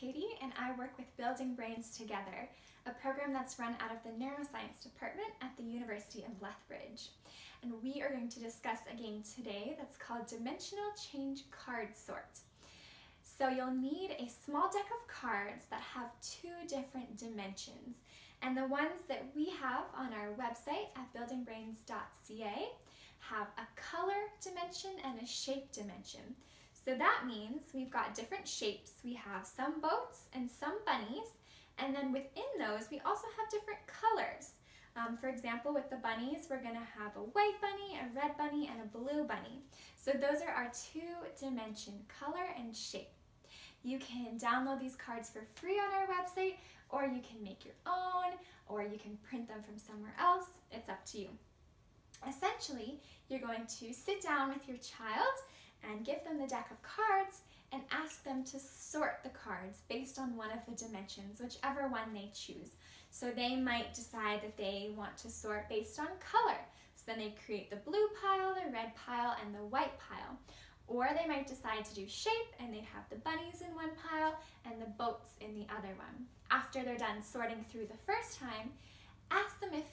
Katie, and I work with Building Brains Together, a program that's run out of the Neuroscience Department at the University of Lethbridge. And we are going to discuss a game today that's called Dimensional Change Card Sort. So you'll need a small deck of cards that have two different dimensions. And the ones that we have on our website at buildingbrains.ca have a color dimension and a shape dimension. So that means we've got different shapes. We have some boats and some bunnies, and then within those we also have different colors. For example, with the bunnies, we're going to have a white bunny, a red bunny, and a blue bunny. So those are our two-dimension color and shape. You can download these cards for free on our website, or you can make your own, or you can print them from somewhere else. It's up to you. Essentially, you're going to sit down with your child and give them the deck of cards and ask them to sort the cards based on one of the dimensions, whichever one they choose. So they might decide that they want to sort based on color. So then they create the blue pile, the red pile, and the white pile. Or they might decide to do shape and they'd have the bunnies in one pile and the boats in the other one. After they're done sorting through the first time, ask them if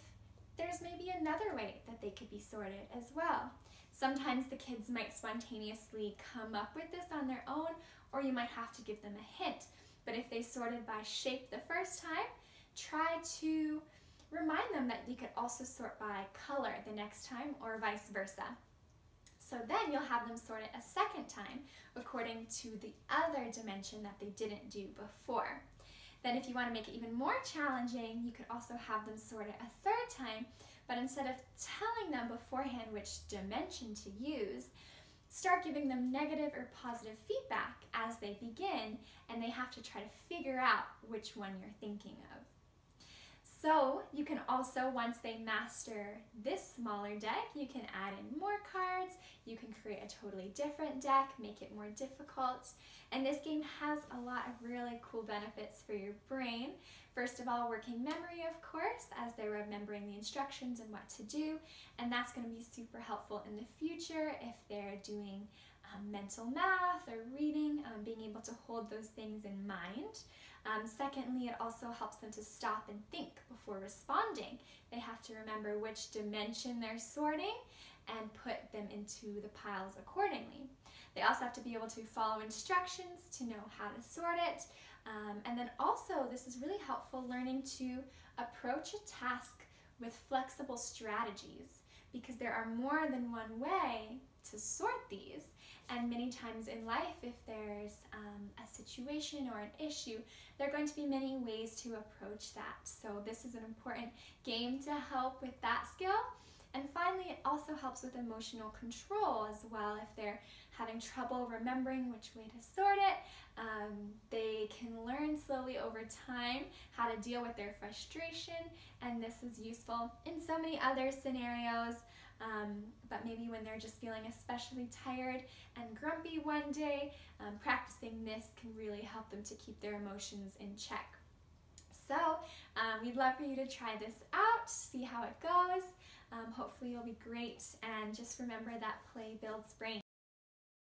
there's maybe another way that they could be sorted as well. Sometimes the kids might spontaneously come up with this on their own, or you might have to give them a hint. But if they sorted by shape the first time, try to remind them that you could also sort by color the next time, or vice versa. So then you'll have them sort it a second time according to the other dimension that they didn't do before. Then if you want to make it even more challenging, you could also have them sort it a third time, but instead of telling them beforehand which dimension to use, start giving them negative or positive feedback as they begin, and they have to try to figure out which one you're thinking of. So you can also, once they master this smaller deck, you can add in more cards, you can create a totally different deck, make it more difficult. And this game has a lot of really cool benefits for your brain. First of all, working memory, of course, as they're remembering the instructions and what to do. And that's going to be super helpful in the future if they're doing mental math or reading, being able to hold those things in mind. Secondly, it also helps them to stop and think before responding. They have to remember which dimension they're sorting and put them into the piles accordingly. They also have to be able to follow instructions to know how to sort it. And then also, this is really helpful learning to approach a task with flexible strategies, because there are more than one way to sort these. And many times in life, if there's a situation or an issue, there are going to be many ways to approach that. So this is an important game to help with that skill. And finally, it also helps with emotional control as well. If they're having trouble remembering which way to sort it, they can learn slowly over time how to deal with their frustration, and this is useful in so many other scenarios. But maybe when they're just feeling especially tired and grumpy one day, practicing this can really help them to keep their emotions in check. So we'd love for you to try this out, see how it goes. Hopefully you'll be great, and just remember that play builds brains.